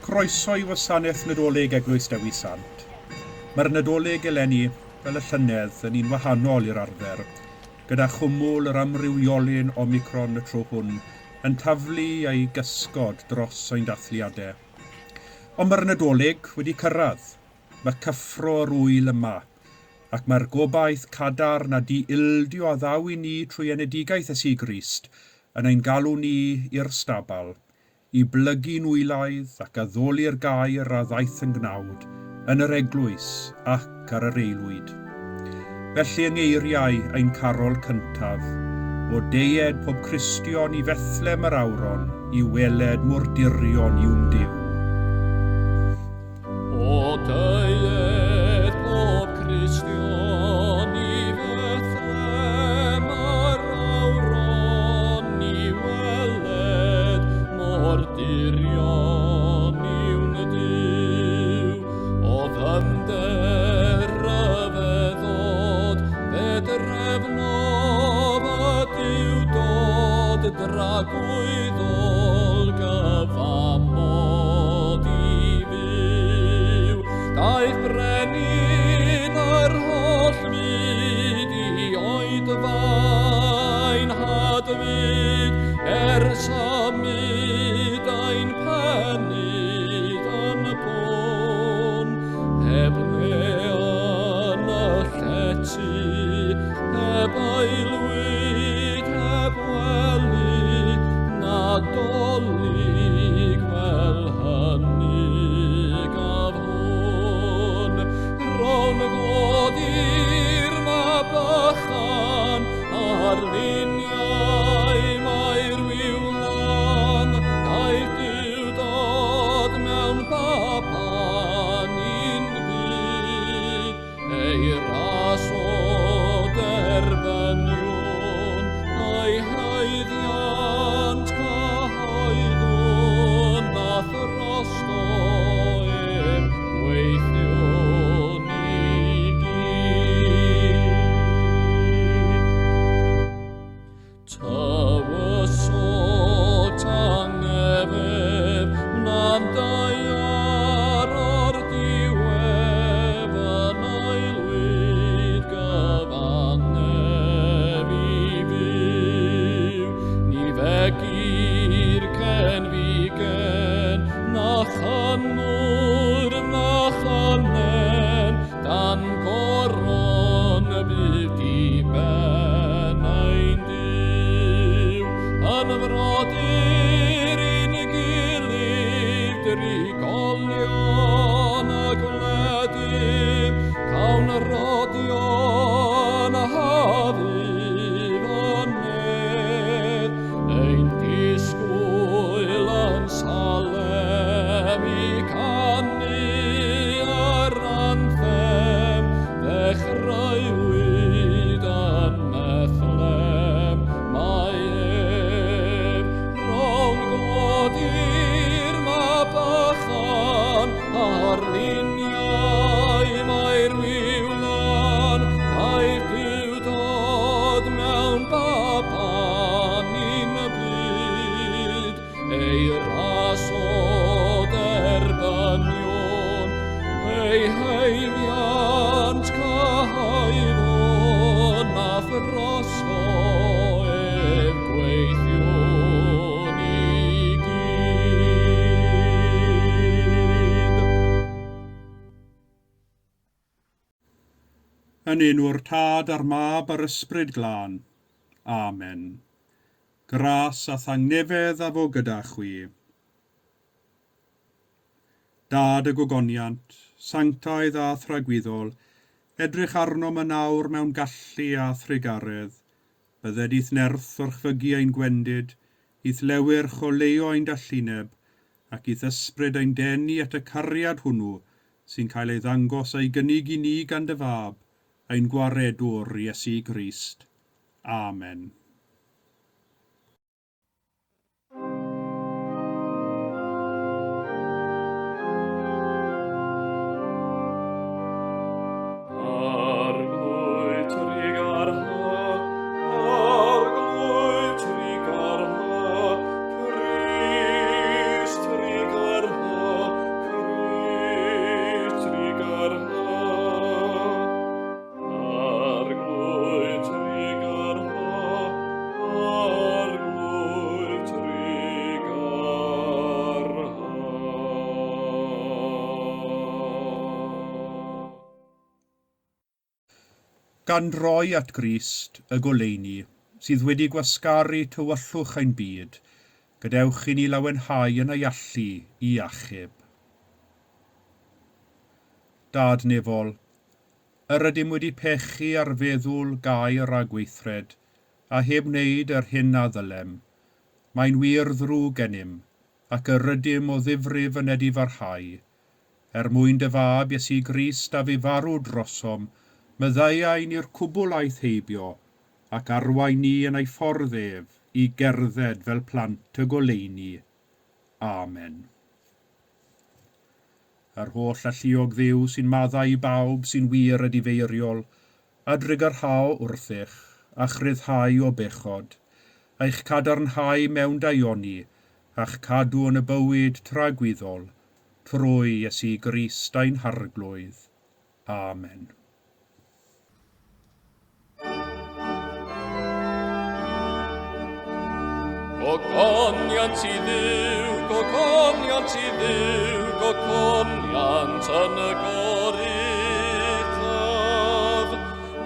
Croeso i Gwasanaeth Nadolig Eglwys Dewi Sant. Mae'r Nadolig eleni, fel y llynedd, yn un wahanol i'r arfer, gyda chwmwl yr amrywiolyn Omicron y tro hwn yn taflu ei gysgod dros ein dathliadau. Ond mae'r Nadolig wedi cyrraedd, mae cyffro'r ŵyl yma, ac mae'r gobaith cadar na di ildio a ddaw i ni trwy enedigaeth Iesu Grist yn ein galw ni i'r stabal, i blygu'n wylaidd ac addoli'r gair a ddaeth yn gnawd, yn yr eglwys ac ar yr eilwyd. Felly yng ngeiriau ein carol cyntaf, o deied pob Cristion i Fethlem yr awron, i weled mwrdurion i'wn Duw. O deied pob Cristion i Fethlem yr awron, i weled mwrdurion i'wn Duw. O ddyfnder ryfeddod, fe drefnodd y Duw dod, dragwyddol gyfamod i fyw. Daeth brenin yr holl byd i oedfain hadfyd, symud ein penyd yn bôn. Heb le yn y llety, heb aelwyd, heb wely, Nadolig fel hynny gaf hwn. Ro'n godi'r mabychan ar luniau mae'r wiwlan, daeth Duw dod mewn baban i'n byd, ei ras o derbynion, a'i haeddiant cyhoeddwn, a throsto ef gweithion i gyd. Tywysog tangnefedd, na'n daiar o'r diwedd, yn aelwyd gyfanef i fyw. Ni fegir cen figen, na chanmwr na chanen, dan goron bydd i ben ein Duw. Yn frodyr i'n gilydd, drigolion a gwledydd, cawn rodion a haddif a nedd, ein disgwyl yn Salem i canu ar anthem, ddechreuwyd yn Bethlem, mae ef. Ro'n godi'r mabychan ar luniau mae'r wiwlan, daeth Duw dod mewn baban i'n byd, ei ras o derbynion, ei haeddiant cyhoeddwn, a throsto ef gweithion i gyd. Yn enw'r Tad a'r Mab a'r Ysbryd Glân. Amen. Gras a thangnefedd a fo gyda chwi. Dad y gogoniant, sanctaidd a thragwyddol, edrych arnom y nawr mewn gallu a thrigaredd, bydded i'th nerth o'r chfygu ein gwendid, i'th lewyrch o leo ein dallineb, ac i'th ysbryd ein denu at y cariad hwnnw, sy'n cael ei ddangos a'i gynnig i ni gan dy fab, ein gwaredwr Iesu Grist. Amen. Ar glwy trigar ha, Gan droi at Grist, y goleuni, sydd wedi gwasgaru tywyllwch ein byd, gadewch i ni lawenhau yn ei allu i achub. Dad nefol, yr ydym wedi pechu ar feddwl gair a gweithred, a heb wneud yr hyn a ddylem. Mae'n wir ddrwg gennym, ac yr ydym o ddifrif yn edi farhau. Mwyn dy fab Iesu Grist a fi farw drosom, meddaiain i'r cwbwlaeth heibio, ac arwain ni yn ei ffordd ef i gerdded fel plant y goleuni. Amen. Yr holl alluog Dduw sy'n maddau i bawb sy'n wir ydi feiriol, a drigyrhau wrthych, a chryddhau o bechod, a'ch cadarnhau mewn daioni, a'ch cadw yn y bywyd tragwyddol, trwy Iesu Grist ein harglwydd. Amen. Gogoniant i Dduw, gogoniant i Dduw, gogoniant yn y goruchaf.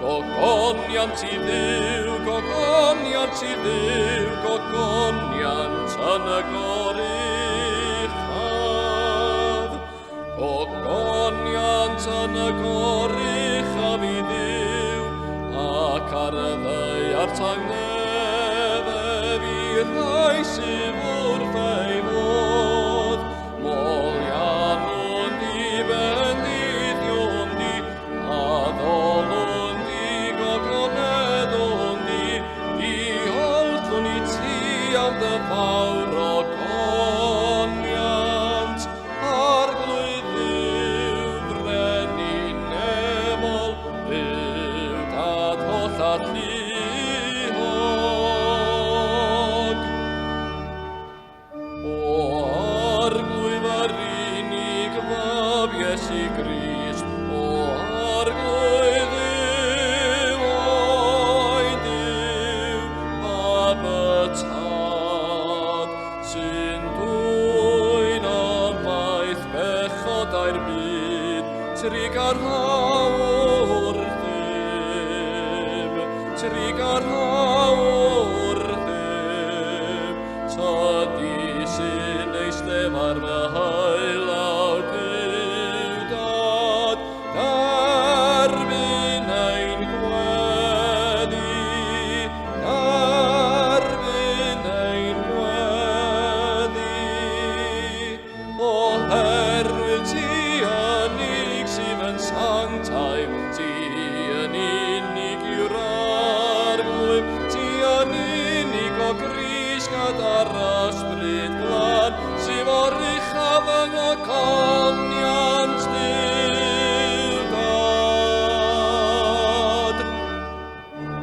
Gogoniant i Dduw, gogoniant i Dduw, gogoniant yn y goruchaf. Gogoniant yn y goruchaf i Dduw, ac ar y ddeiar tangnefedd rhai sy'n wrth ei fod, molian nhw'n di bendithion di, a ddolwn di gogoneddon di, olthwn i ti am dy fawr o goniant, arglwydd Dduw frenin nefol, Dduw dad holl allu.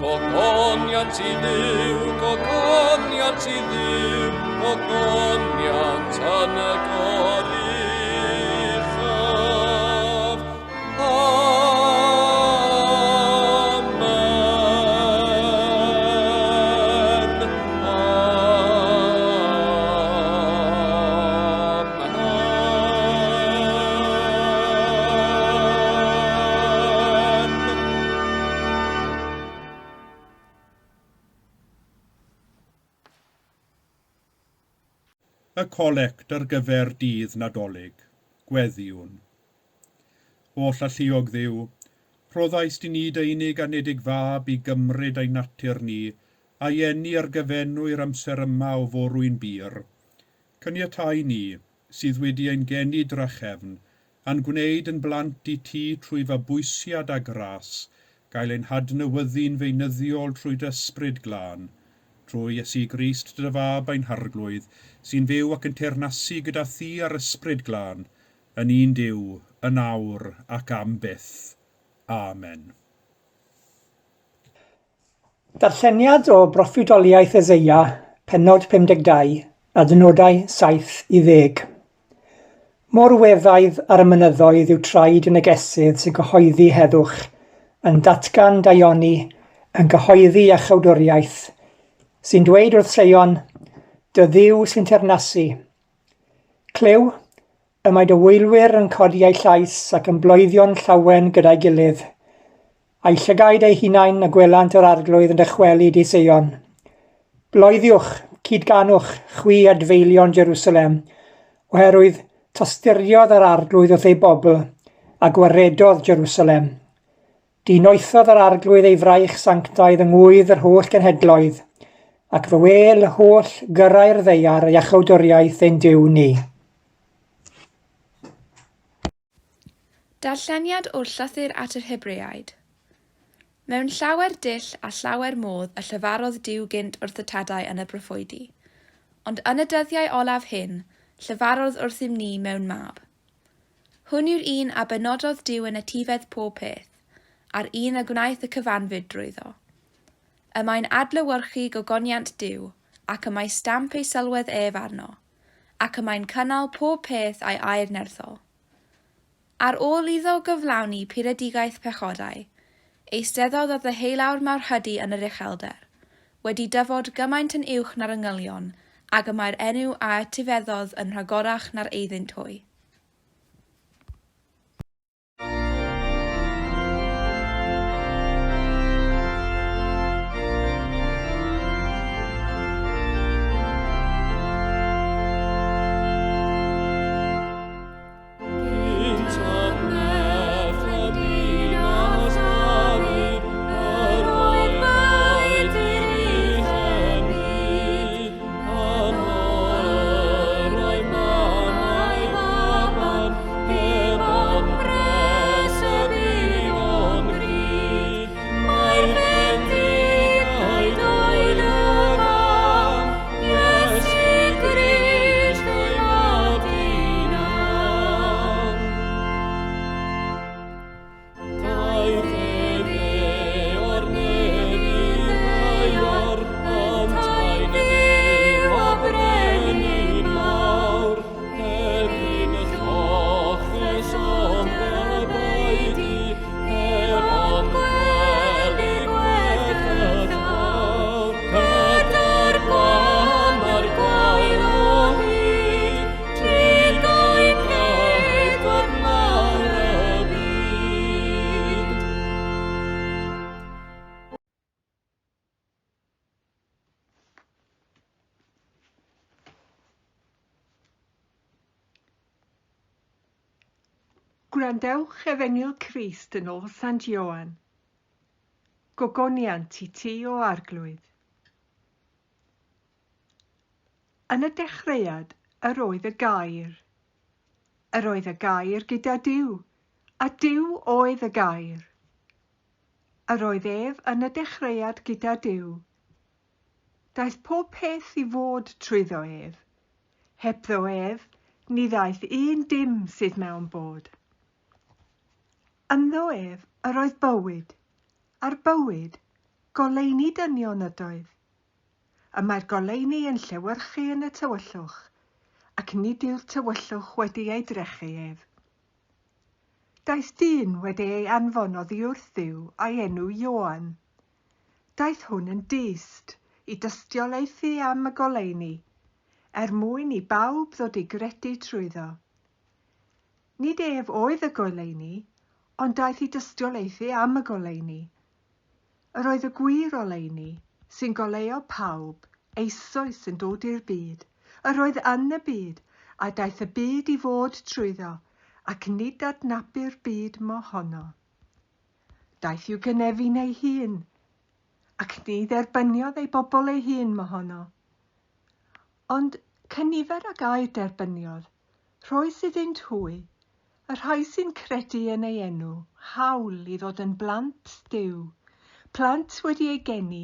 Gogoniant i Dduw, gogoniant i Dduw, gogoniant yn y goruchaf. Amen. Y colect ar gyfer dydd Nadolig, Gweddiwn. Holl alluog Dduw, rhoddais di ni dy unig a nedig fab i gymryd ei natur ni, a ienni ar gyfenwyr amser yma o forwyn byr. Cyniatau ni, sydd wedi ein geni drachefn, a'n gwneud yn blant i ti trwy fabwysiad a gras, gael ein hadnewyddu'n feunyddiol trwy dysbryd glân, trwy Iesu Grist dy fab ein harglwydd, sy'n fyw ac yn teyrnasu gyda thi ar ysbryd glân, yn un Duw, yn awr ac am byth. Amen. Darlleniad o broffwydoliaeth Eseia, pennod 52, adnodau 7 i 10. Mor weddaidd ar y mynyddoedd yw traed y negesydd sy'n gyhoeddi heddwch, yn datgan daioni, yn gyhoeddi a chawdwriaeth, sy'n dweud wrth Sion, dy Dduw sy'n teyrnasu. Clyw, y mae dy wylwyr yn codi eu llais ac yn bloeddion llawen gyda'i gilydd, a'i llygaid ei hunain y gwelant yr arglwydd yn dychwelyd i Seion. Bloeddiwch, cydganwch, chwi adfeilion Jerusalem, oherwydd tosturiodd yr arglwydd wrth ei bobl, a gwaredodd Jerusalem. Dinoethodd yr arglwydd ei fraich sanctaidd yng ngwydd yr holl genhedloedd, ac fy wel holl gyrrau'r ddeiar a iachawdwriaeth ein Duw ni. Darlleniad o'r llythyr at yr Hebreaid. Mewn llawer dull a llawer modd y llyfarodd Duw gynt wrth y tadau yn y broffwydi, ond yn y dyddiau olaf hyn, llyfarodd wrthym ni mewn mab. Hwn yw'r un a benododd Duw yn etifedd pob peth, a'r un a gwnaeth y cyfanfyd drwyddo. Y mae'n adlewyrchu gogoniant Duw, ac y mae stamp ei sylwedd ef arno, ac y mae'n cynnal pob peth a'i air nerthol. Ar ôl iddo gyflawni puredigaeth pechodau, eisteddodd oedd y heilawr mawr hydi yn yr uchelder, wedi dyfod gymaint yn uwch na'r yngylion, ac y mae'r enw a etifeddodd yn rhagorach na'r eiddynt hwy. Gwrandewch Efengyl Crist yn ôl Sant Ioan. Gogoniant i ti o arglwydd. Yn y dechreuad, yr oedd y gair. Yr oedd y gair gyda Duw, a Duw oedd y gair. Yr oedd ef yn y dechreuad gyda Duw. Daeth pob peth i fod trwyddo ef. Hebddo ef, ni ddaeth un dim sydd mewn bod. Ynddo ef, yr oedd bywyd, a'r bywyd, goleuni dynion ydoedd. Y mae'r goleuni yn llewyrchu yn y tywyllwch, ac nid yw'r tywyllwch wedi ei drechu ef. Daeth dyn wedi ei anfon oddi wrth Dduw a'i enw Ioan. Daeth hwn yn dyst i dystiolaethu am y goleuni, mwyn i bawb ddod i gredu trwyddo. Nid ef oedd y goleuni, ond daeth i dystiolaethu am y goleuni. Yr oedd y gwir oleuni, sy'n goleuo pawb, eisoes yn dod i'r byd. Yr oedd yn y byd, a daeth y byd i fod trwyddo, ac nid adnabu'r byd mohono. Daeth i'w gynefu'n ei hun, ac ni dderbyniodd ei bobl ei hun mohono. Ond cynifer ag a'i derbyniodd, rhoes iddynt hwy, y rhai sy'n credu yn ei enw, hawl i ddod yn blant Duw, plant wedi ei geni,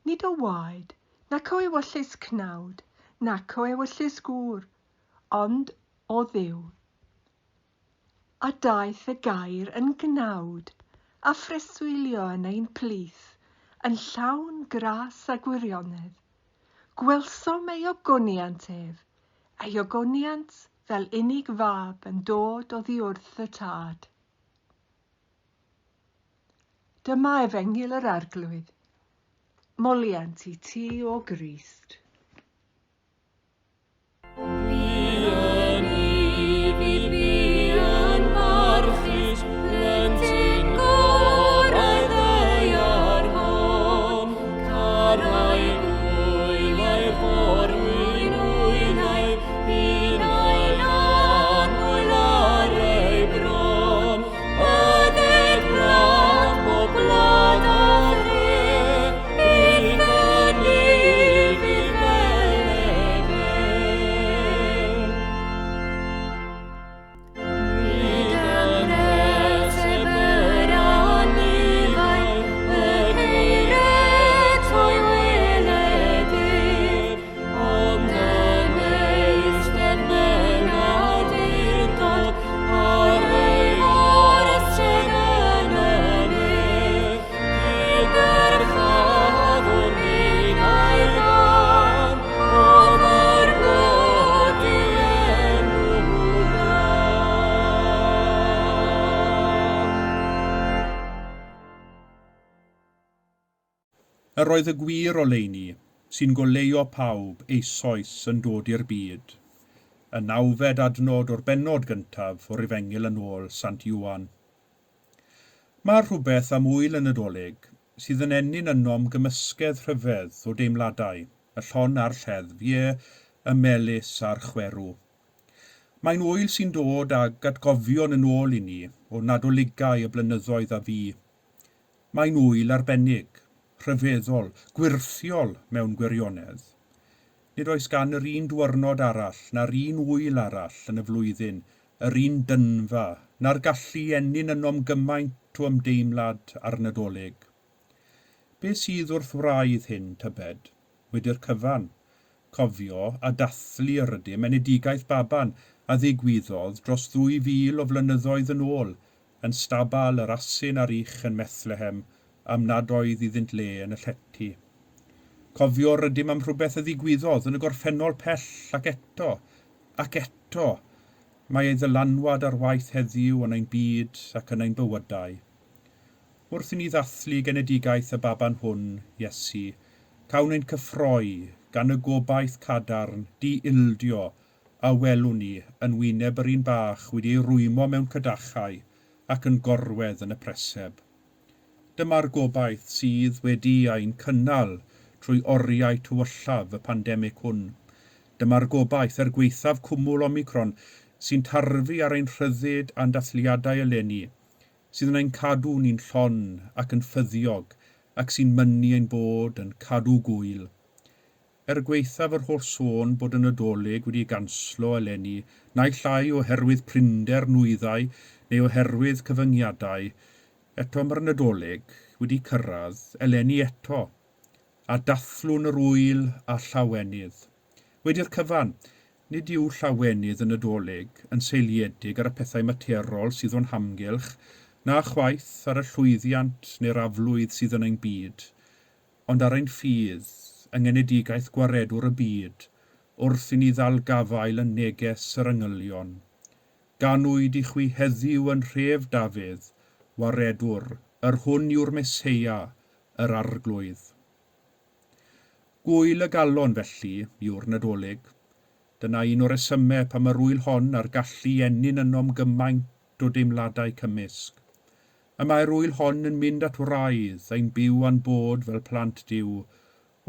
nid o waed, nac o ewyllus cnawd, nac o ewyllus gŵr, ond o Dduw. A daeth y gair yn gnawd, a phreswylio yn ein plith, yn llawn gras a gwirionedd. Gwelsom ei ogoniant ef, ei ogoniant fel unig fab yn dod oddi wrth y tad. Dyma Efengyl yr Arglwydd, moliant i ti o Grist. Bydd barchus, plentyn gorau Yr oedd y gwir oleuni, sy'n goleuo pawb eisoes yn dod i'r byd. Y 9fed adnod o'r bennod gyntaf o'r Efengyl yn ôl Sant Iwan. Mae rhywbeth am wyl y Nadolig sydd yn ennyn ynom gymysgedd rhyfedd o deimladau, y llon a'r lleddf, y melys a'r chwerw. Mae'n wyl sy'n dod ag atgofion yn ôl i ni o nadoligau y blynyddoedd a fi. Mae'n wyl arbennig, rhyfeddol, gwirthiol mewn gwirionedd. Nid oes gan yr un dwyrnod arall na'r un wyl arall yn y flwyddyn, yr un dynfa, na'r gallu ennyn ynom gymaint o ymdeimlad a'r Nadolig. Be sydd wrth wraidd hyn tybed? Wedi'r cyfan. Cofio a dathlu yr ydym enedigaeth baban a ddigwyddodd dros 2000 o flynyddoedd yn ôl yn stabal yr asyn a'r ich yn Methlehem am nad oedd iddynt le yn y llety. Cofio yr ydym am rhywbeth y ddigwyddodd yn y gorffennol pell ac eto. Mae ei ddylanwad ar waith heddiw yn ein byd ac yn ein bywydau. Wrth i ni ddathlu genedigaeth y baban hwn, Iesu, cawn ein cyffroi gan y gobaith cadarn di-ildio a welwn ni yn wyneb yr un bach wedi'i rwymo mewn cydachau ac yn gorwedd yn y preseb. Dyma'r gobaith sydd wedi ein cynnal trwy oriau tywyllaf y pandemig hwn. Dyma'r gobaith gweithaf cwmwl Omicron sy'n tarfu ar ein rhyddid a'n dathliadau eleni, sydd yn ein cadw ni'n llon ac yn ffyddiog ac sy'n mynnu ein bod yn cadw gwyl. Gweithaf yr holl sôn bod y Nadolig wedi ganslo eleni, naill llai oherwydd prinder nwyddau neu oherwydd cyfyngiadau, eto mae'r Nadolig wedi cyrraedd eleni eto, a dathlwn yr wyl a llawenydd. Wedi'r cyfan, nid yw llawenydd y Nadolig yn seiliedig ar y pethau materol sydd o'n hamgylch, na chwaith ar y llwyddiant neu'r aflwydd sydd yn ein byd, ond ar ein ffydd, yng ngenedigaeth gwaredwr y byd, wrth i ni ddal gafael yn neges yr yngylion. Ganwyd i chwi heddiw yn rhef Dafydd, waredwr, yr hwn yw'r Meseia, yr arglwydd. Gwyl y galon felly yw'r Nadolig. Dyna un o'r resymau pam yr wyl hon a'r gallu ennyn ynom gymaint o deimladau cymysg. Y mae'r wyl hon yn mynd at wraidd ein byw a'n bod fel plant Duw,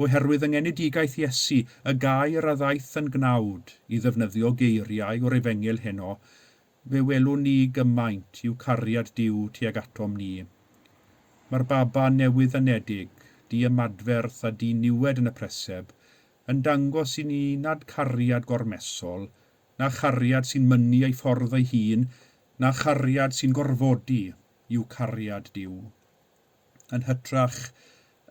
oherwydd yng ngenedigaeth Iesu y gair a ddaeth yn gnawd i ddefnyddio geiriau o'r Efengyl heno, fe welwn ni gymaint i'w cariad Duw tuag atom ni. Mae'r baba newydd anedig, di ymadferth a di niwed yn y preseb, yn dangos i ni nad cariad gormesol, na chariad sy'n mynnu ei ffordd ei hun, na chariad sy'n gorfodi i'w cariad Duw. Yn hytrach,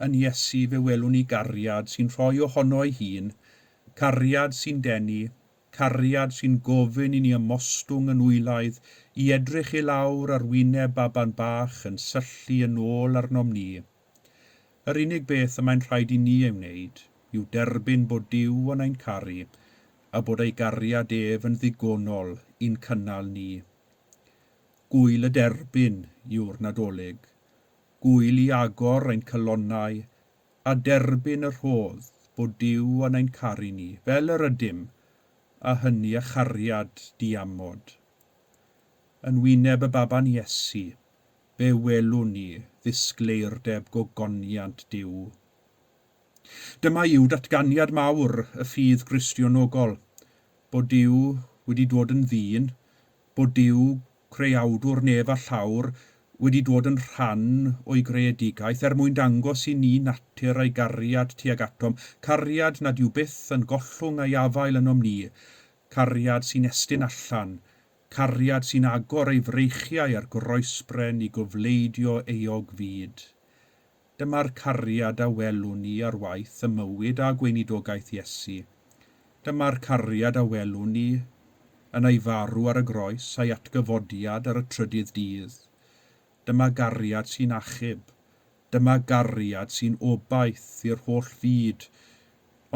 yn Iesu fe welwn ni gariad sy'n rhoi ohono ei hun, cariad sy'n denu, cariad sy'n gofyn i ni ymostwng yn wylaidd i edrych i lawr ar wyneb baban bach yn syllu yn ôl arnom ni. Yr unig beth y mae'n rhaid i ni ei wneud yw derbyn bod Duw yn ein caru a bod ei gariad ef yn ddigonol i'n cynnal ni. Gwyl y derbyn yw'r Nadolig. Gwyl i agor ein cylonnau, a derbyn y rhodd bod Duw yn ein caru ni, fel yr ydym, a hynny a chariad diamod. Yn wyneb y baban Iesu, fe welwn ni ddisgleirdeb gogoniant Duw. Dyma yw datganiad mawr y ffydd Gristionogol, bod Duw wedi dod yn ddyn, bod Duw creuawdwr nef a llawr, wedi dod yn rhan o'i greadigaeth mwyn dangos i ni natur ei gariad tuag atom, cariad nad yw byth yn gollwng ei afael ynom ni, cariad sy'n estyn allan, cariad sy'n agor ei freichiau ar groesbren i gofleidio eog fyd. Dyma'r cariad a welwn ni ar waith y mywyd a gweinidogaeth Iesu. Dyma'r cariad a welwn ni yn ei farw ar y groes a'i atgyfodiad ar y trydydd dydd. Dyma gariad sy'n achub, dyma gariad sy'n obaith i'r holl fyd,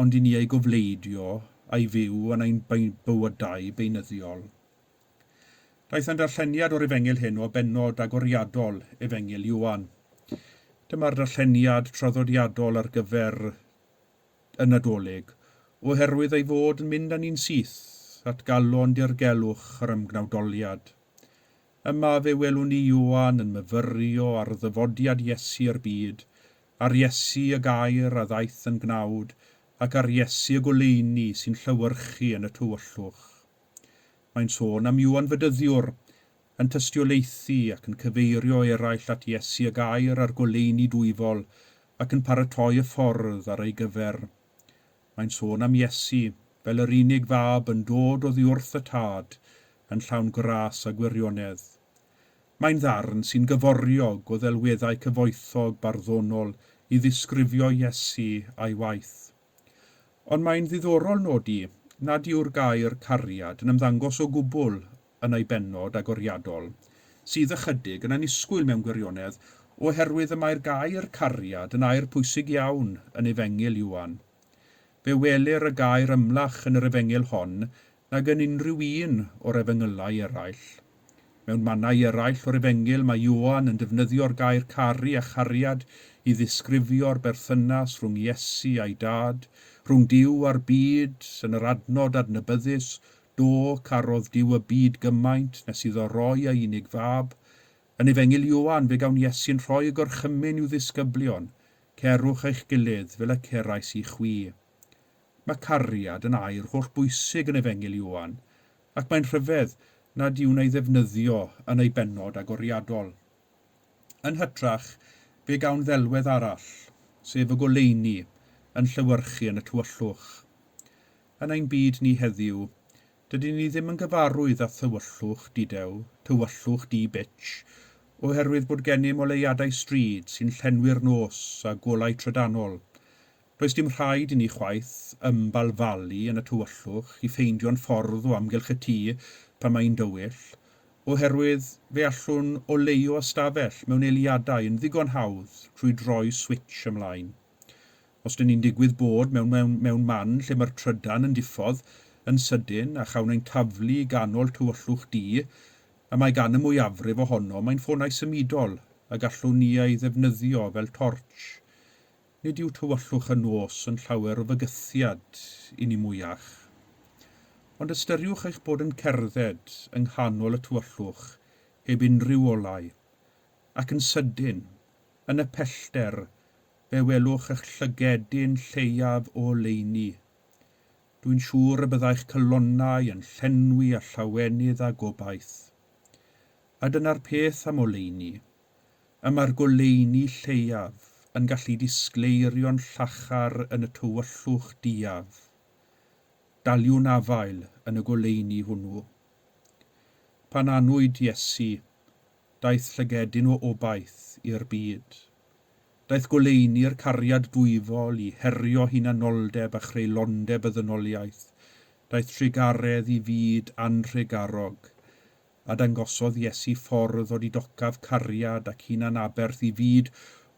ond i ni ei gofleidio a'i fyw yn ein bywydau beunyddiol. Daeth yn darlleniad o'r Efengyl hyn o bennod agoriadol Efengyl Iwan. Dyma'r darlleniad traddodiadol ar gyfer y Nadolig, oherwydd ei fod yn mynd â ni'n syth at galon dirgelwch yr ymgnawdoliad. Yma fe welwn ni Ioan yn myfyrio ar ddyfodiad Iesu yr byd, ar Iesu y gair a ddaeth yn gnawd, ac ar Iesu y goleuni sy'n llywyrchu yn y tywyllwch. Mae'n sôn am Ioan Fedyddiwr, yn tystiolaethu ac yn cyfeirio eraill at Iesu y gair a'r goleuni dwyfol ac yn paratoi y ffordd ar ei gyfer. Mae'n sôn am Iesu fel yr unig fab yn dod oddi wrth y tad yn llawn gras a gwirionedd. Mae'n ddarn sy'n gyforiog o ddelweddau cyfoethog barddonol i ddisgrifio Iesu a'i waith. Ond mae'n ddiddorol nodi nad yw'r gair cariad yn ymddangos o gwbl yn ei bennod agoriadol, sydd ychydig yn anisgwyl mewn gwirionedd oherwydd y mae'r gair cariad yn air pwysig iawn yn Efengil Ioan. Fe welir y gair ymlach yn yr Efengil hon nag yn unrhyw un o'r Efengylau eraill. Mewn mannau eraill o'r Efengil mae Ioan yn defnyddio'r gair caru a chariad i ddisgrifio'r berthynas rhwng Iesu a'i dad, rhwng Duw a'r byd yn yr adnod adnabyddus, do carodd Duw y byd gymaint nes iddo roi ei unig fab. Yn Efengil Ioan fe gawn Iesu'n rhoi y gorchymyn i'w ddisgyblion, cerwch eich gilydd fel y cerais i chwi. Mae cariad yn air hollbwysig yn Efengil Ioan, ac mae'n rhyfedd nad yw'n ei ddefnyddio yn ei bennod agoriadol. Yn hytrach, fe gawn ddelwedd arall, sef y goleuni, yn llywyrchu yn y tywyllwch. Yn ein byd ni heddiw, dydyn ni ddim yn gyfarwydd â tywyllwch didew, tywyllwch di-bitch, oherwydd bod gennym oleuadau stryd sy'n llenwi'r nos a golau trydanol. Does dim rhaid i ni chwaith ymbalfalu yn y tywyllwch i ffeindio'n ffordd o amgylch y tŷ pan mae'n dywyll, oherwydd fe allwn oleio ystafell mewn eiliadau yn ddigon hawdd trwy droi switch ymlaen. Os dyn ni'n digwydd bod mewn man lle mae'r trydan yn diffodd, yn sydyn a chawn ein taflu ganol tywyllwch di, a mae gan y mwyafrif ohono mae'n ffonau symudol a gallwn ni ei ddefnyddio fel torch. Nid yw tywyllwch y nos yn llawer o fygythiad i ni mwyach. Ond ystyriwch eich bod yn cerdded yng nghanol y tywyllwch heb unrhyw olau, ac yn sydyn, yn y pellter, fe welwch eich llygedyn lleiaf o oleuni. Dwi'n siŵr y byddai'ch colonnau yn llenwi a llawenydd a gobaith. A dyna'r peth am oleuni, y mae'r goleuni lleiaf yn gallu disgleirio'n llachar yn y tywyllwch diaf. Daliwn afael yn y goleuni hwnnw. Pan anwyd Iesu, daeth llygedyn o obaith i'r byd. Daeth goleuni'r cariad dwyfol i herio hunanoldeb a chreulondeb y ddynoliaeth. Daeth trigaredd i fyd anrhegarog, a dangosodd Iesu ffordd o didocaf cariad ac hunanaberth i fyd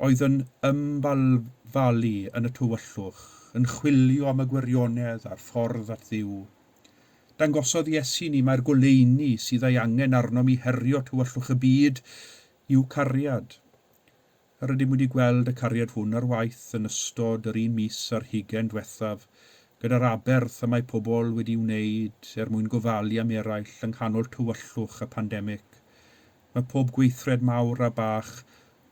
oedd yn ymbalfalu yn y tywyllwch, yn chwilio am y gwirionedd a'r ffordd at Dduw. Dangosodd Iesu ni mae'r goleuni sydd ei angen arnom i herio tywyllwch y byd i'w cariad. Yr ydym wedi gweld y cariad hwn ar waith yn ystod yr 1 mis ar 20 diwethaf, gyda'r aberth y mae pobl wedi wneud mwyn gofalu am eraill yng nghanol tywyllwch y pandemig. Mae pob gweithred mawr a bach,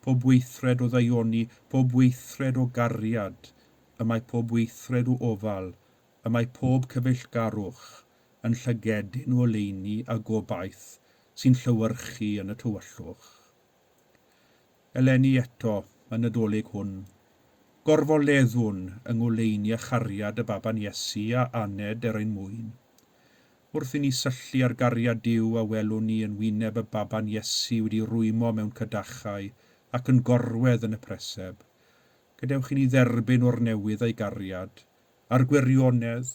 pob weithred o ddaioni, pob weithred o gariad, y mae pob weithred o ofal, y mae pob cyfeillgarwch yn llygedyn o oleuni a gobaith sy'n llywyrchu yn y tywyllwch. Eleni eto yn Nadolig hwn, gorfoleddwn yng ngoleuni a chariad y baban Iesu a aned ein mwyn. Wrth i ni syllu ar gariad Duw a welwn ni yn wyneb y baban Iesu wedi rwymo mewn cydachau ac yn gorwedd yn y preseb. Gadewch i ni dderbyn o'r newydd ei gariad, a'r gwirionedd,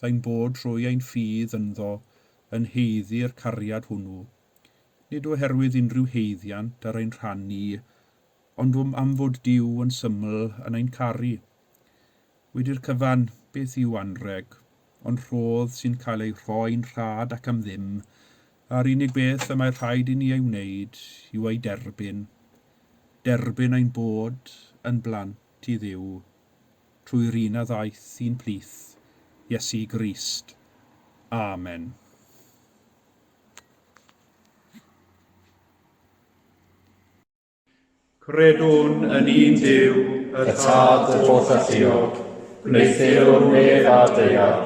ein bod trwy ein ffydd ynddo yn heiddi'r cariad hwnnw, nid oherwydd unrhyw heiddiant ar ein rhannu, ond am fod Duw yn syml yn ein caru. Wedi'r cyfan beth yw anreg, ond rhodd sy'n cael ei rhoi'n rhad ac am ddim, a'r unig beth y mae rhaid i ni ei wneud yw ei derbyn. derbyn ein bod yn blant I Dduw, trwy'r un a ddaeth un plith, Iesu Grist. Amen. Credwn yn un Duw, y tad y holl alluog, gwneithurwr neb a deiar,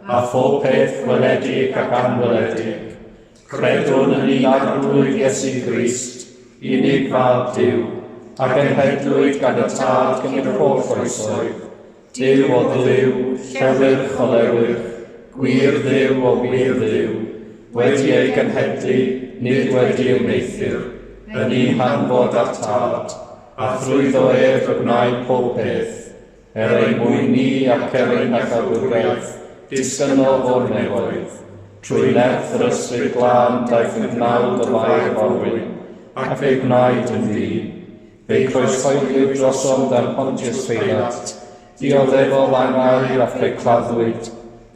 a phob peth weledig ac anweledig. Credwn yn un arglwydd Iesu Grist, unig fab Duw, ac yn hedlwyd gan y tad gan yr holl oesoedd. Duw o Dduw, llewyrch o lewyrch, gwir Dduw o wir Dduw, wedi ei genhedlu, nid wedi ei wneithur, yn un hanfod a'r tad, a thrwyddo ef y gwnaed pob peth, ei mwyni ac ein hachawyrgaeth, disgynnol o'r nefoedd, trwy nerth yr ysbryd glân daeth yn gnawd o fair forwyn, ac fe'i gwnaed yn ddyn. Fe'i croeshoelwyd drosom dan Pontius Pilat, dioddefol angair a fe'i claddwyd,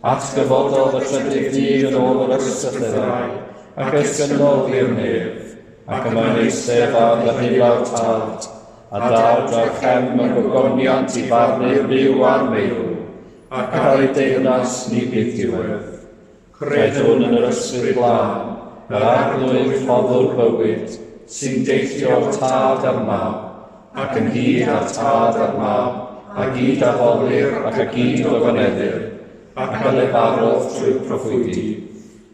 atgyfododd y trydydd dydd yn ôl yr ysbythau, ac esgynnol i'r nef, ac yma'n eistedd ar y hilawr tad, a dal draw cefn y gogoniant I farnu'r byw a'r meirw, ac ar ei deyrnas ni bydd diwedd. Credwn yn yr ysbryd glân, yr arglwydd rhoddwr bywyd, sy'n deillio'r tad a'r mab, ac yn hyd ar tad a'r mab, a gyd afolir ac a gyd o gyneddir, ac a lefarodd trwy'r proffwydi.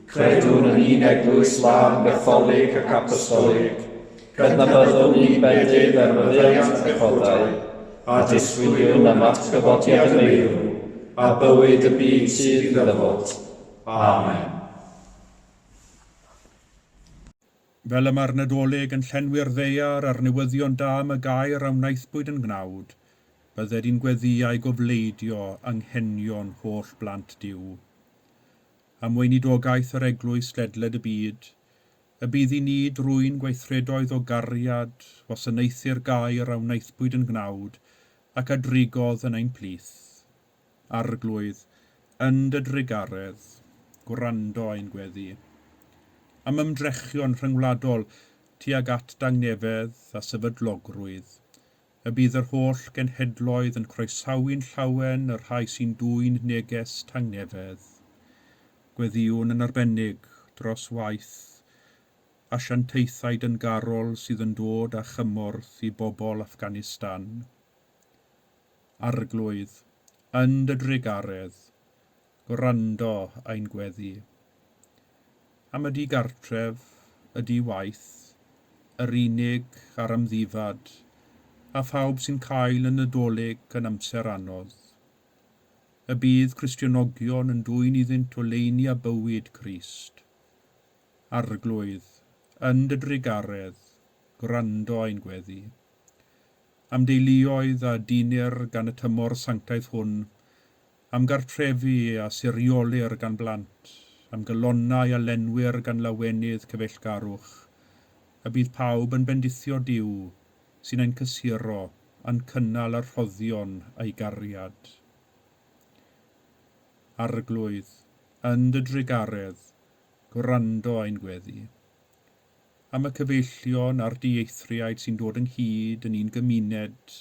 Credwn yn un eglwys lan Gatholig ac Apostolig, cydnabyddwn ni bedydd ar myfyriant echodau, a disgwyliwn am atgyfodiad y meirw, a bywyd y byd sydd I ddyfod. Amen. Fel y mae'r Nadolig yn llenwi'r ddeiar a'r newyddion da am y gair a wnaethbwyd yn gnawd, bydded i'n gweddiau gofleidio anghenion holl blant Duw. Am weinidogaeth yr eglwys ledled y byd, y bydd I ni drwy'n gweithredoedd o gariad, wasanaethu'r gair a wnaethbwyd yn gnawd, ac a drigodd yn ein plith. Arglwydd, yn dy drigaredd, gwrando ein gweddi. Am ymdrechion rhyngwladol tuag at dangnefedd a sefydlogrwydd, y bydd yr holl genhedloedd yn croesawu'n llawen yr rhai sy'n dwyn neges tangnefedd. Gweddiwn yn arbennig dros waith, asiantaethau dyngarol sydd yn dod â chymorth I bobl Affganistan. Arglwydd, yn dy drigaredd, gwrando ein gweddi. Am y digartref, y diwaith, yr unig ar ymddifad, a phawb sy'n cael yn Nadolig yn amser anodd. Y bydd Cristionogion yn dwyn iddynt o leini a bywyd Crist. Arglwydd, yn dy drigaredd, gwrando ein gweddi. Am deuluoedd a dinir gan y tymor sanctaidd hwn, am gartrefi a siriolir gan blant, am galonnau a lenwyr gan lawenydd cyfeillgarwch, y bydd pawb yn bendithio Duw sy'n ein cysuro yn cynnal a rhoddion a'i gariad. Arglwydd, yn dy drigaredd, gwrando ein gweddi. Am y cyfeillion a'r dieithriaid sy'n dod ynghyd yn un gymuned,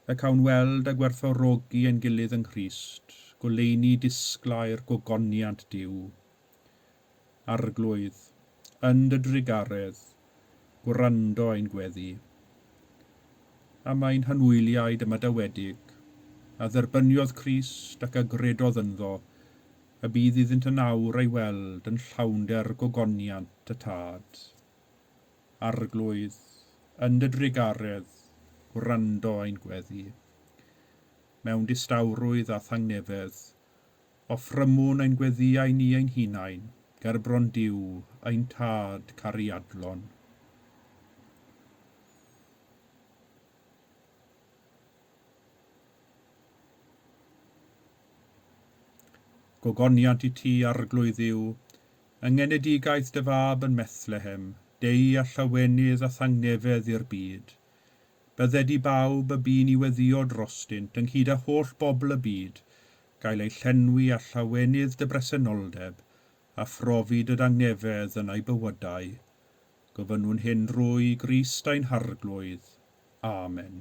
y cawn weld a gwerthfawrogi ein gilydd yng Nghrist, goleuni disglau'r gogoniant Duw. Arglwydd, yn dy drigaredd, gwrando ein gweddi. Am ein hanwyliaid ymadawedig, a dderbyniodd Crist ac a gredodd ynddo, y bydd iddynt yn awr ei weld yn llawnder gogoniant y tad. Arglwydd, yn dy drigaredd, gwrando ein gweddi. Mewn distawrwydd a thangnefedd, offrymwn ein gweddiau ni ein hunain, ger bron Duw ein tad cariadlon. Gogoniant I ti arglwydd yw, yng ngenedigaeth dy fab yn Methlehem, dei a llawenydd a thangnefedd i'r byd. Bydded I bawb y bu'n I weddio drostynt ynghyd â holl bobl y byd, gael ei llenwi a llawenydd dy bresenoldeb, a phrofi dy dangnefedd yn ei bywydau. gofynnwn hyn drwy Grist ein harglwydd. Amen.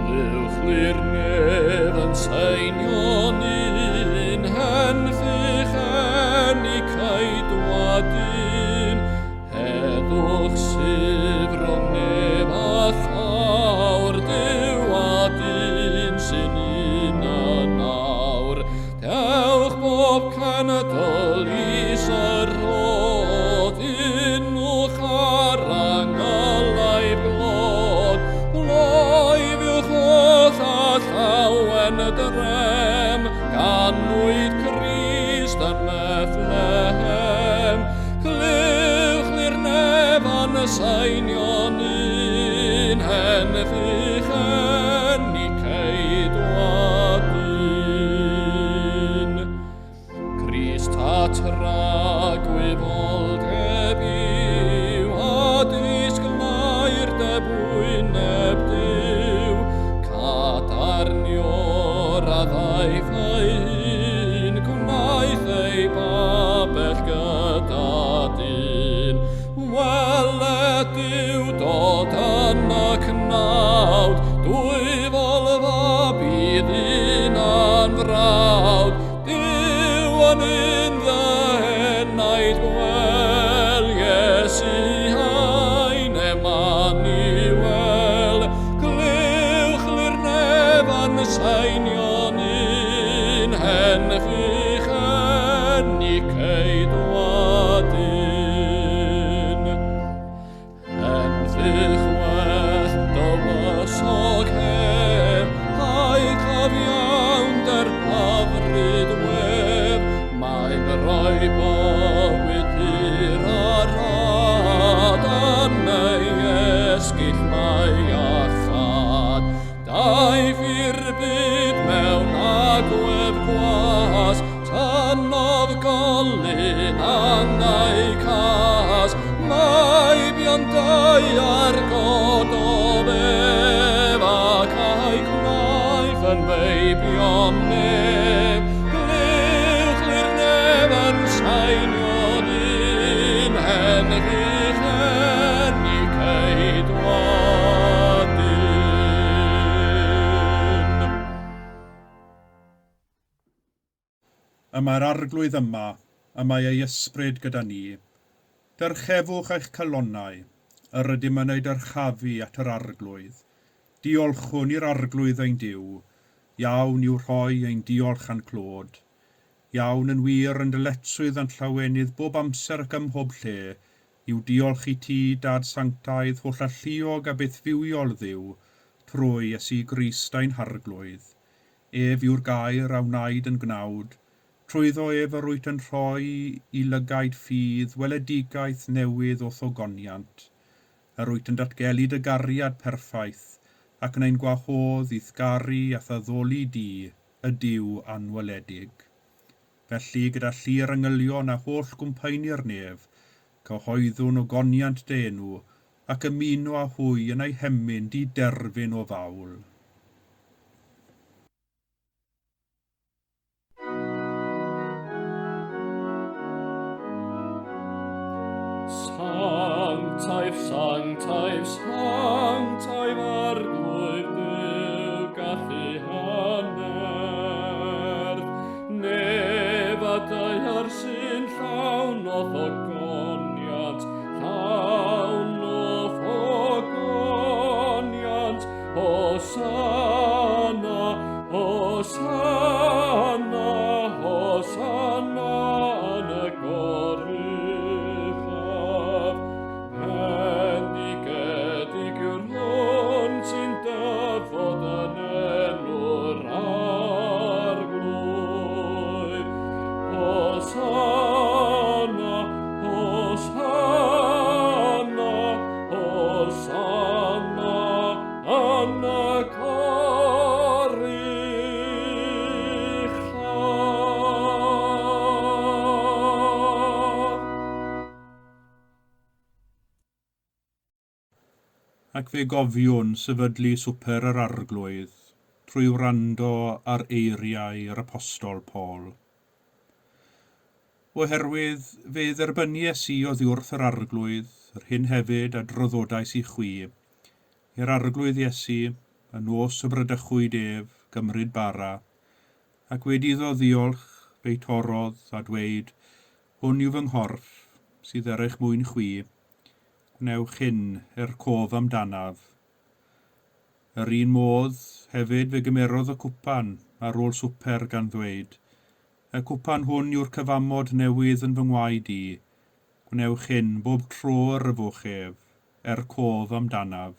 Glywch nef yn seinion un henffych enni caedwadyn, heddwch sifron nef a thawr dywadyn sy'n un a nawr. Dewch bob cenedl is yr rod, unwch ar angalai blod, bloefiwch o'ch a llawen drem, ganwyd Crist yn Bethlehem. Clywch i'r nefan y seinion un henffych enni caedwadyn. Crist a tra gwyfoldeb yw, a disglair dy bwyneb Duw, cadarniwr a ddaeth ei hun, gwnaeth ei babell gyda dyn. Weled Duw dod yn ac nawd, dwy folfa bydd un a'n frawd, Duw yn un ddehenaid gwel, Iesu hain Emmanuel. Glywch i'r nefan seinion un henffych enni caedwadyn. Henffych well dywysog heb, a'i cafiawnder hyfryd wef, mae'n rhoi bywyd hir a rad, yn ei esgyll mae a chad. Daeth i'r byd mewn agwedd gwas, tynodd golyn angau cas, mae biondau ar god o bef, ac a'i gwaith yn feibion neb. Glywch i'r nefan seinion un henffych enni caedwadyn. Y mae'r arglwydd yma, y mae ei ysbryd gyda ni. Dyrchefwch eich calonnau, yr ydym yn ei dyrchafu at yr arglwydd. Diolchwn i'r arglwydd ein Duw, iawn i'w rhoi ein diolch a'n clod. Iawn yn wir yn dyletswydd yn llawenydd bob amser ac ym mhob lle, i'w diolch i ti, Dad Sanctaidd, holl alluog a beth fywiol Dduw, trwy Iesu Grist ein harglwydd. Ef yw'r gair a wnaed yn gnawd, trwyddo ef yr wyt yn rhoi i lygaid ffydd weledigaeth newydd o thogoniant, yr wyt yn datgelu dy gariad perffaith, ac yn ein gwahodd i thgaru a thaddoli di, y Duw anweledig. Felly gyda llir yngylion a holl gwmpaeni'r nef, cyhoeddwn o goniant dy enw, ac ymuno â hwy yn ei hemyn di derfyn o fawl. Sanctaif, sanctaif, sanctaif arglwydd Duw gallu hanner. Nefadau ar sy'n llawn o ddogoniant, llawn o ddogoniant. Hosanna, Hosanna, Hosanna yn y goruchaf. Bendigedig ac fe gofiwn sefydlu swper yr arglwydd trwy wrando ar eiriau yr apostol Paul. Oherwydd fe dderbynies i oddi wrth yr arglwydd, yr hyn hefyd a droddodais i chwi, i'r arglwydd Iesu, y nos y brydychwyd ef, gymryd bara, ac wedi iddo ddiolch, fe'i torodd a dweud, hwn yw fy nghorff, sydd er eich mwyn chwi, gwnewch hyn cof amdanaf. Yr un modd hefyd fe gymerodd y cwpan ar ôl swper gan ddweud, y cwpan hwn yw'r cyfamod newydd yn fy ngwaed i, gwnewch hyn bob tro ar y fwch ef, cof amdanaf.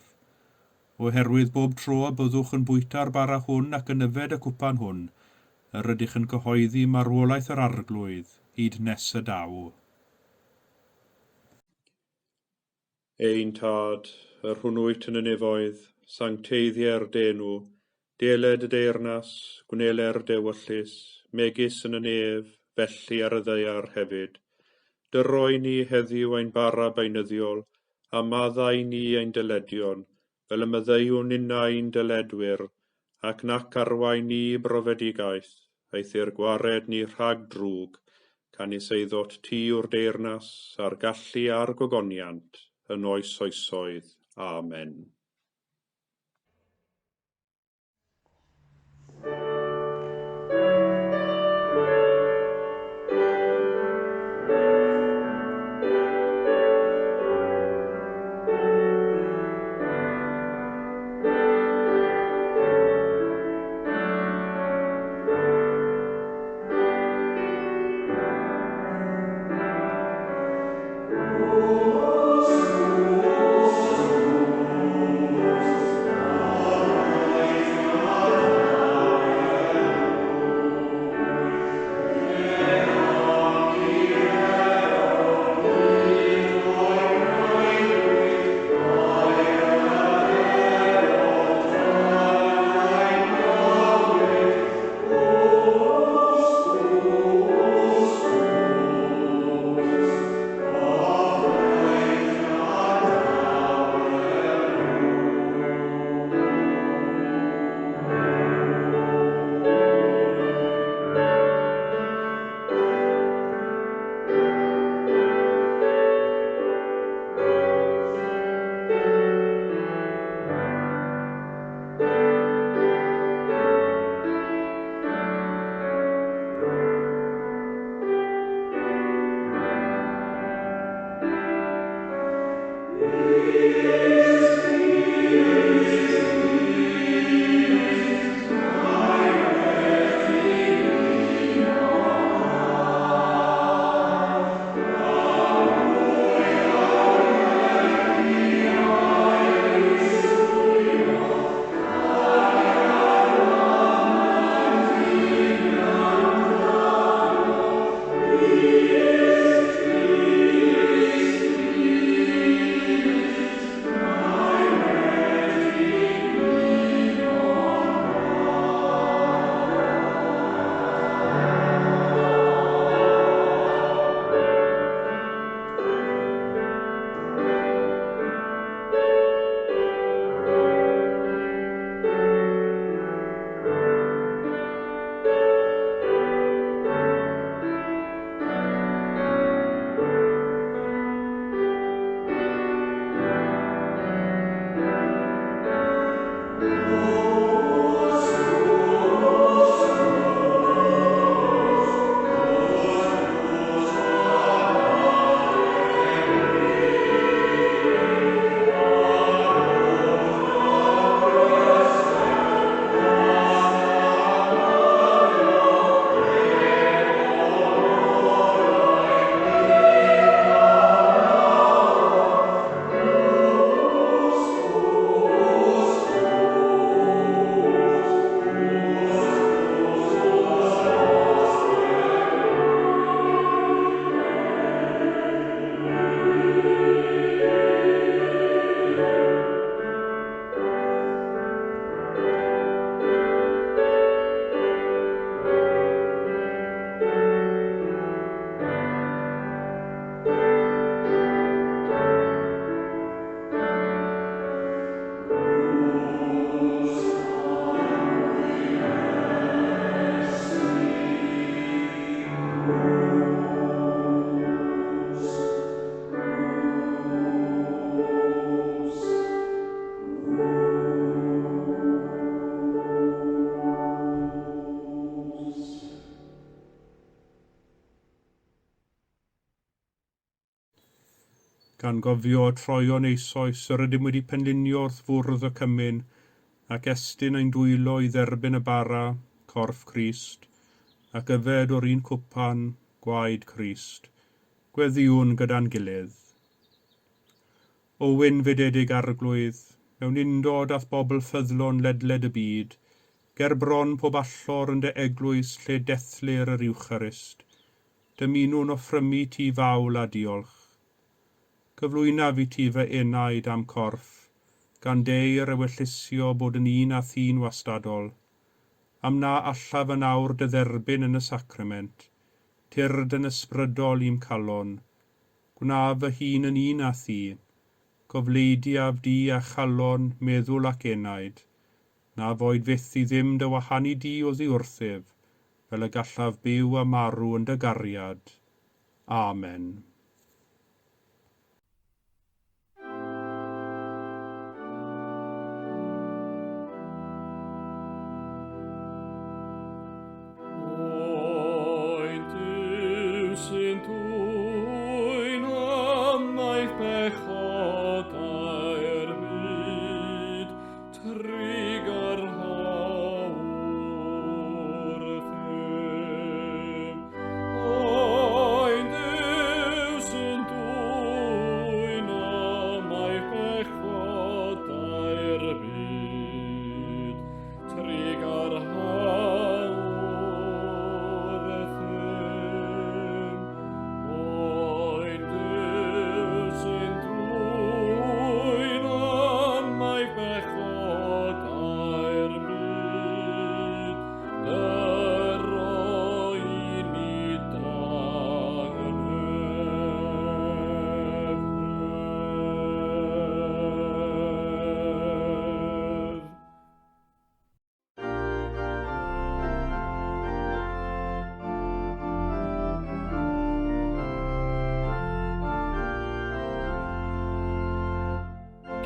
Oherwydd bob tro byddwch yn bwyta'r bara hwn ac yn yfed y cwpan hwn, yr ydych yn cyhoeddi marwolaeth yr arglwydd hyd nes y daw. Ein tad, yr hwnnwyt yn y nefoedd, sancteiddiau'r denw, deled y deyrnas, gwneler dewyllus, megis yn y nef, felly ar y ddeiar hefyd. Dyroi ni heddiw ein bara beunyddiol, a maddau ni ein dyledion, fel y myddeiwn innau'n dyledwyr, ac nac arwain ni brofedigaeth, eithir gwared ni rhag drwg, canis eiddot ti o'r deyrnas, a'r gallu a'r gogoniant, yn oes oesoedd. Amen. gan gofio troion eisoes yr ydym wedi penlinio wrth fwrdd y cymyn, ac estyn ein dwylo i dderbyn y bara, corff Crist, ac yfed o'r un cwpan, gwaed Crist, gweddiwn gyda'n gilydd. O wyn fydedig arglwydd, mewn undod ath bobl ffyddlon ledled y byd, ger bron pob allor yn dy eglwys lle dethlir yr Iwcharist, dymunwn offrymu ti fawl a diolch. Cyflwyna fi ti fy enaid am corff, gan deir ewellusio bod yn un a thyn wastadol, am na allaf yn awr dy dderbyn yn y sacrament, tyrd yn ysbrydol i'm calon, gwna fy hun yn un a thi, gofleidiaf di a chalon, meddwl ac enaid, na foed fyth i ddim dy wahanu di o ddiwrthif, fel y gallaf byw a marw yn dy gariad. Amen.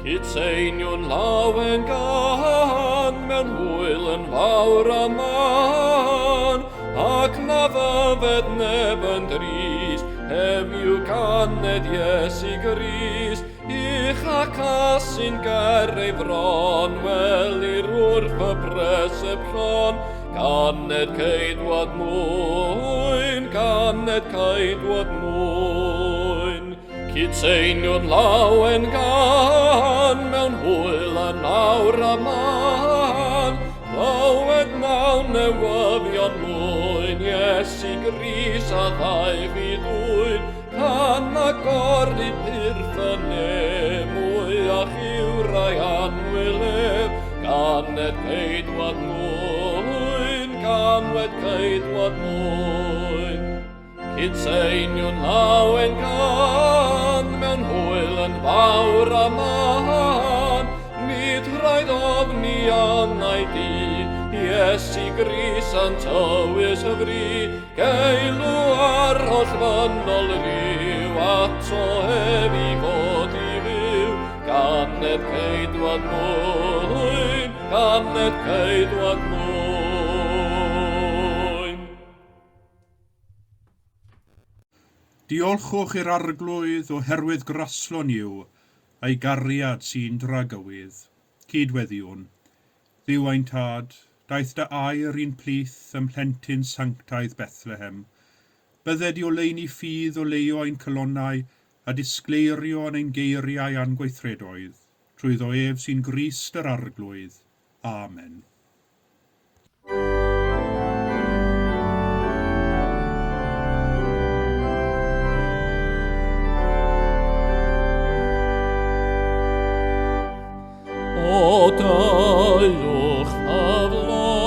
Cytseiniwn lawen gan mewn hwyl yn fawr a man, ac na fyfed neb yn drist, heddiw ganed Iesu Grist, i'ch ac asyn ger ei bron, wel i'r wrth y presepsion, ganed ceidwad mwyn, ganed ceidwad mwyn. Cytseiniwn lawen gan mewn hwyl a nawr a man, clywed nawn newyddion mwyn, Iesu Grist a ddau fi dwyn, can agordi pyrffynu mwy a chiwrai anwylef, ganed ceidwad mwyn, ganed ceidwad mwyn. Cytseiniwn lawen gan mewn hwyl yn fawr a man, nid rhaid ofni annau di, Iesu Grist a'n tywys hyfri, geilw ar holl fynol ryw, ato hefi fod i fyw, ganed ceidwad mwyn, ganed ceidwad mwyn. Diolchwch i'r arglwydd oherwydd graslon yw, a'i gariad sy'n dragywydd. Cydweddiwn, Dduw ein tad, daeth dy air un plith ym mhlentyn sanctaidd Bethlehem. Bydde di oleuni ffydd o leio ein cylonau a disgleirio yn ein geiriau angweithredoedd, trwy ef sy'n Grist yr arglwydd. Amen. O dylwch afloniaid,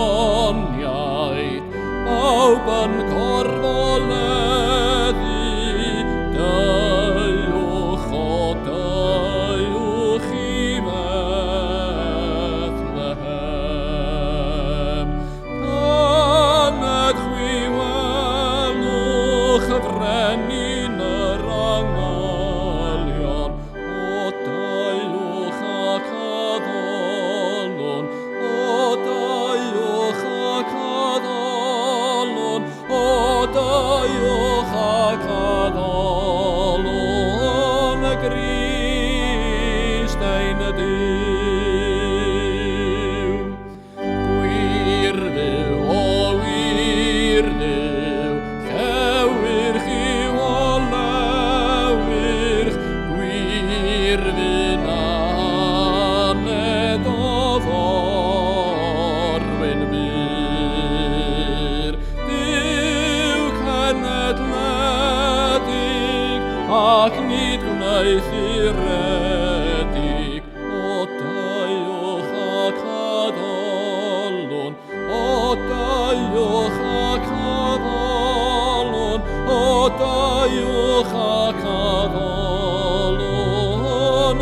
bawb yn corfoleddu, dylwch i Bethlehem. Ganed chwi welwch y frenin yr angholion, o dylwch ac addolon, o ein Duw. Gwir Dduw, o wir Dduw, llewyrch yw o lewyrch, gwir fy'n aned o forwyn byr. Duw cenedledig ac nid gwnaeth i'r redig, o daiwch ac adolwn, o daiwch ac adolwn, o daiwch ac adolwn,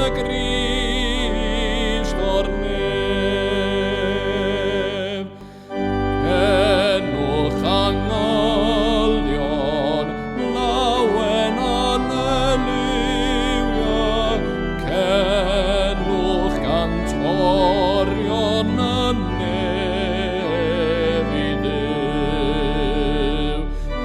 y Grist o'r nef. Cenwch angolion, lawen alleluia, cenwch gantorion y nef i Dduw.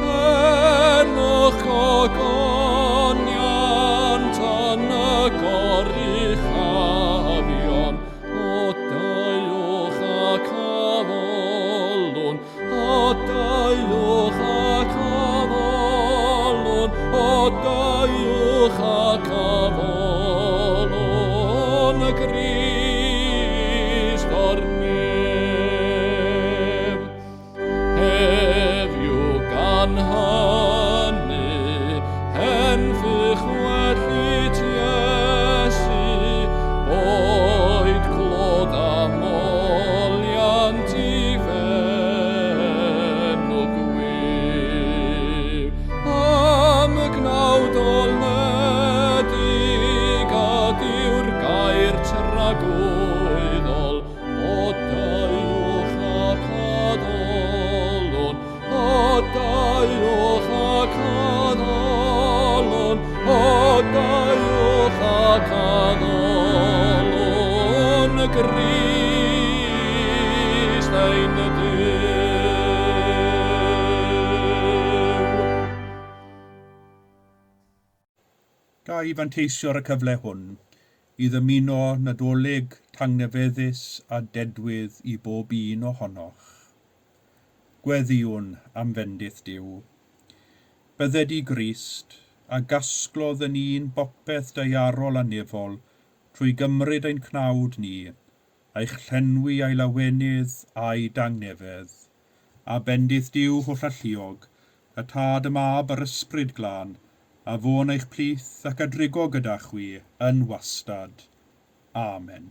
Cenwch gogoniant yn y goruchafion, o daiwch ac adolwn, o daiwch ac adolwn, o daiwch ac adolwn, y Grist o'r nef. Heddiw gan hynny, henffych wellid Iesu, boed clod a moliant i fenw gwyr. Am y gnawd olnedig a diw'r gair tragwyddol, o daiwch ac adolwn, o daiwch ac adolwn, o daiwch ac adolwn, y Grist ein Duw. Ga i fanteisio ar y cyfle hwn i ddymuno Nadolig tangnefeddus a dedwydd i bob un ohonoch. Gweddiwn am fendith Duw. Bydded i Grist a gasglodd yn un bopeth deiarol a nefol trwy gymryd ein cnawd ni, a'ch llenwi a'i lawenydd a'i dangnefedd, a bendith Duw holl alluog, y tad y mab yr ysbryd glân, a fo'n eich plith ac adrigo gyda chwi yn wastad. Amen.